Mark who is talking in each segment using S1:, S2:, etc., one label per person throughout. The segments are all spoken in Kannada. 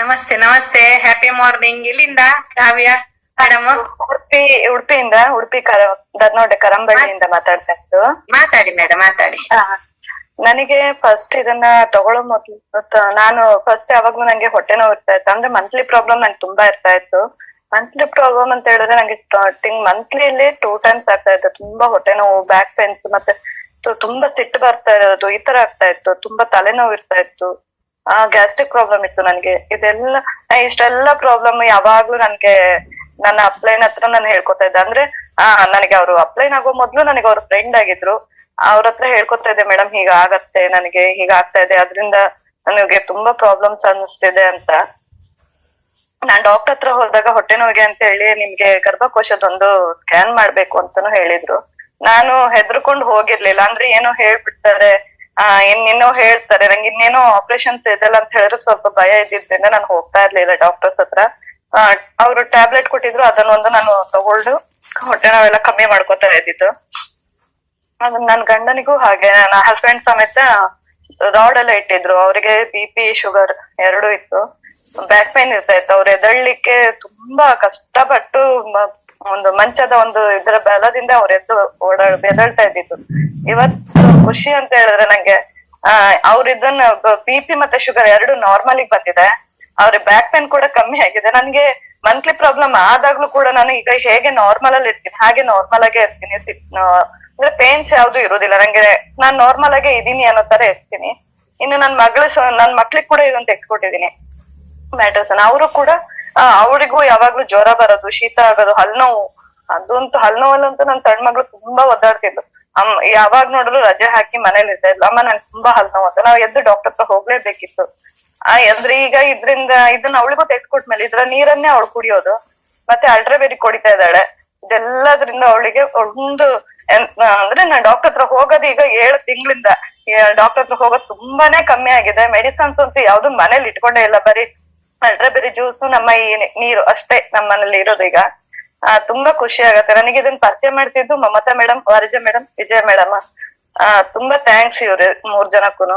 S1: ನಮಸ್ತೆ ನಮಸ್ತೆ, ಹ್ಯಾಪಿ ಮಾರ್ನಿಂಗ್. ಇಲ್ಲಿಂದ ಕಾವ್ಯ ಮೇಡಮ್.
S2: ಉಡುಪಿ ಧರ್ನೋಡೆ ಕರಂಬಳ್ಳಿಯಿಂದ ಮಾತಾಡ್ತಾ ಇತ್ತು.
S1: ಮಾತಾಡಿ ಮೇಡಮ್, ಮಾತಾಡಿ.
S2: ನನಗೆ ಫಸ್ಟ್ ಇದನ್ನ ತಗೊಳ್ಳೋ ಮೊದ್ಲು ನಾನು ಫಸ್ಟ್ ಯಾವಾಗ್ಲೂ ನಂಗೆ ಹೊಟ್ಟೆ ನೋವು ಇರ್ತಾ ಇತ್ತು. ಅಂದ್ರೆ ಮಂತ್ಲಿ ಪ್ರಾಬ್ಲಮ್ ನಂಗೆ ತುಂಬಾ ಇರ್ತಾ ಇತ್ತು. ಮಂತ್ಲಿ ಪ್ರಾಬ್ಲಮ್ ಅಂತ ಹೇಳಿದ್ರೆ ನಂಗೆ ಸ್ಟಾರ್ಟಿಂಗ್ ಮಂತ್ಲಿಲಿ 2 ಟೈಮ್ಸ್ ಆಗ್ತಾ ಇತ್ತು. ತುಂಬಾ ಹೊಟ್ಟೆ ನೋವು, ಬ್ಯಾಕ್ ಪೇನ್ಸ್, ಮತ್ತೆ ತುಂಬಾ ಸಿಟ್ಟು ಬರ್ತಾ ಇರೋದು, ಈ ತರ ಆಗ್ತಾ ಇತ್ತು. ತುಂಬಾ ತಲೆನೋವು ಇರ್ತಾ ಇತ್ತು. ಗ್ಯಾಸ್ಟ್ರಿಕ್ ಪ್ರಾಬ್ಲಮ್ ಇತ್ತು ನನ್ಗೆ. ಇಷ್ಟೆಲ್ಲ ಪ್ರಾಬ್ಲಮ್ ಯಾವಾಗ್ಲೂ ನನ್ಗೆ ನನ್ನ ಅಪ್ಲೈನ್ ಹತ್ರ ನಾನು ಹೇಳ್ಕೊತಾ ಇದ್ದೆ. ಅಂದ್ರೆ ನನಗೆ ಅವರು ಅಪ್ಲೈನ್ ಆಗೋ ಮೊದ್ಲು ನನಗೆ ಅವ್ರ ಫ್ರೆಂಡ್ ಆಗಿದ್ರು. ಅವ್ರ ಹತ್ರ ಹೇಳ್ಕೊತಾ ಇದ್ದೆ, ಮೇಡಮ್ ಹೀಗ ಆಗತ್ತೆ, ನನಗೆ ಹೀಗ ಆಗ್ತಾ ಇದೆ, ಅದ್ರಿಂದ ನನಗೆ ತುಂಬಾ ಪ್ರಾಬ್ಲಮ್ಸ್ ಅನ್ನಿಸ್ತಿದೆ ಅಂತ. ನಾನ್ ಡಾಕ್ಟರ್ ಹತ್ರ ಹೋದಾಗ ಹೊಟ್ಟೆ ನೋವಿಗೆ ಅಂತ ಹೇಳಿ ನಿಮ್ಗೆ ಗರ್ಭಕೋಶದೊಂದು ಸ್ಕ್ಯಾನ್ ಮಾಡ್ಬೇಕು ಅಂತಾನು ಹೇಳಿದ್ರು. ನಾನು ಹೆದರ್ಕೊಂಡು ಹೋಗಿರ್ಲಿಲ್ಲ. ಅಂದ್ರೆ ಏನೋ ಹೇಳ್ಬಿಡ್ತಾರೆ, ಇನ್ನೇನೋ ಹೇಳ್ತಾರೆ, ನಂಗೆ ಇನ್ನೇನೋ ಆಪರೇಷನ್ಸ್ ಇದೆಲ್ಲ ಅಂತ ಹೇಳಿದ್ರೆ ಸ್ವಲ್ಪ ಭಯ ಇದ್ದಿದ್ರಿಂದ ನಾನು ಹೋಗ್ತಾ ಇರ್ಲಿಲ್ಲ ಡಾಕ್ಟರ್ಸ್ ಹತ್ರ. ಅವ್ರು ಟ್ಯಾಬ್ಲೆಟ್ ಕೊಟ್ಟಿದ್ರು, ಅದನ್ನೊಂದು ನಾನು ತಗೊಂಡು ಹೊಟ್ಟೆ ನೋವೆಲ್ಲ ಕಮ್ಮಿ ಮಾಡ್ಕೊತಾ ಇದ್ದಿದ್ದು. ಅದನ್ನ ನನ್ ಗಂಡನಿಗೂ ಹಾಗೆ, ನನ್ನ ಹಸ್ಬೆಂಡ್ ಸಮೇತ ರಾಡ್ ಎಲ್ಲ ಇಟ್ಟಿದ್ರು. ಅವ್ರಿಗೆ BP ಶುಗರ್ 2 ಇತ್ತು. ಬ್ಯಾಕ್ ಪೈನ್ ಇರ್ತಾ ಇತ್ತು. ಅವ್ರು ಎದಳ್ಲಿಕ್ಕೆ ತುಂಬಾ ಕಷ್ಟಪಟ್ಟು ಒಂದು ಮಂಚದ ಒಂದು ಇದರ ಬಲದಿಂದ ಅವ್ರ ಎದಳ್ತಾ ಇದ್ದಿತ್ತು. ಇವತ್ತು ಖುಷಿ ಅಂತ ಹೇಳಿದ್ರೆ ನಂಗೆ ಅವ್ರ ಇದನ್ನ BP ಮತ್ತೆ ಶುಗರ್ 2 ನಾರ್ಮಲ್ ಬಂದಿದೆ. ಅವ್ರಿಗೆ ಬ್ಯಾಕ್ ಪೇನ್ ಕೂಡ ಕಮ್ಮಿ ಆಗಿದೆ. ನನ್ಗೆ ಮಂತ್ಲಿ ಪ್ರಾಬ್ಲಮ್ ಆದಾಗ್ಲೂ ಕೂಡ ನಾನು ಈಗ ಹೇಗೆ ನಾರ್ಮಲ್ ಅಲ್ಲಿ ಇರ್ತೀನಿ ಹಾಗೆ ನಾರ್ಮಲ್ ಆಗೇ ಇರ್ತೀನಿ. ಅಂದ್ರೆ ಪೇನ್ಸ್ ಯಾವ್ದು ಇರುದಿಲ್ಲ ನಂಗೆ. ನಾನ್ ನಾರ್ಮಲ್ ಆಗೇ ಇದೀನಿ ಅನ್ನೋ ತರ ಇರ್ತೀನಿ. ಇನ್ನು ನನ್ ಮಕ್ಳಿಗೆ ಕೂಡ ಇದನ್ನ ತೆಗ್ಸ್ಕೊಟ್ಟಿದೀನಿ ಮೆಡಿಸನ್. ಅವರು ಕೂಡ ಅವ್ರಿಗೂ ಯಾವಾಗ್ಲೂ ಜ್ವರ ಬರೋದು, ಶೀತ ಆಗೋದು, ಹಲ್ನೋವು. ಅದಂತೂ ಹಲ್ನೋವಲ್ಲಂತೂ ನನ್ ಸಣ್ಣ ಮಗಳು ತುಂಬಾ ಒದ್ದಾಡ್ತಿದ್ಲು. ಯಾವಾಗ ನೋಡಿದ್ರು ರಜೆ ಹಾಕಿ ಮನೇಲಿ ಇರ್ತಾ ಇದ್ಲು. ಅಮ್ಮ ನನ್ಗೆ ತುಂಬಾ ಹಲ್ನೋವು ಅಂತ. ನಾವ್ ಎದ್ದು ಡಾಕ್ಟರ್ ಹತ್ರ ಹೋಗ್ಲೇಬೇಕಿತ್ತು. ಅಂದ್ರೆ ಈಗ ಇದನ್ನ ಅವಳಿಗೂ ತೆಗ್ಸ್ಕೊಟ್ಮೇಲೆ ಇದ್ರ ನೀರನ್ನೇ ಅವಳು ಕುಡಿಯೋದು, ಮತ್ತೆ ಅಲ್ಟ್ರಾಬೇರಿಕ್ ಕುಡಿತಾ ಇದ್ದಾಳೆ. ಇದೆಲ್ಲದ್ರಿಂದ ಅವಳಿಗೆ ಅಂದ್ರೆ ನಾನ್ ಡಾಕ್ಟರ್ ಹತ್ರ ಹೋಗೋದು ಈಗ 7 ತಿಂಗಳಿಂದ ಡಾಕ್ಟರ್ ಹತ್ರ ಹೋಗೋದು ತುಂಬಾನೇ ಕಮ್ಮಿ ಆಗಿದೆ. ಮೆಡಿಸನ್ಸ್ ಅಂತೂ ಯಾವ್ದು ಮನೇಲಿ ಇಟ್ಕೊಂಡೇ ಇಲ್ಲ. ಬರೀ ಅಲ್ಟ್ರಾಬೇರಿ ಜ್ಯೂಸು, ನಮ್ಮ ಈ ನೀರು ಅಷ್ಟೇ ನಮ್ಮ ಮನೇಲಿ ಇರೋದು ಈಗ. ತುಂಬಾ ಖುಷಿ ಆಗತ್ತೆ. ನನಗೆ ಇದನ್ನ ಪರಿಚಯ ಮಾಡ್ತಿದ್ದು ಮಮತಾ ಮೇಡಮ್, ವಾರಿಜಾ ಮೇಡಮ್, ವಿಜಯ ಮೇಡಮ್. ತುಂಬಾ ಥ್ಯಾಂಕ್ಸ್ ಇವ್ರು 3 ಜನಕ್ಕೂನು.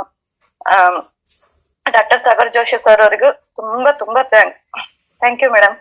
S2: ಡಾಕ್ಟರ್ ಸಾಗರ್ ಜೋಶಿ ಸರ್ ಅವರಿಗೂ ತುಂಬಾ ತುಂಬಾ ಥ್ಯಾಂಕ್ ಯು ಮೇಡಮ್.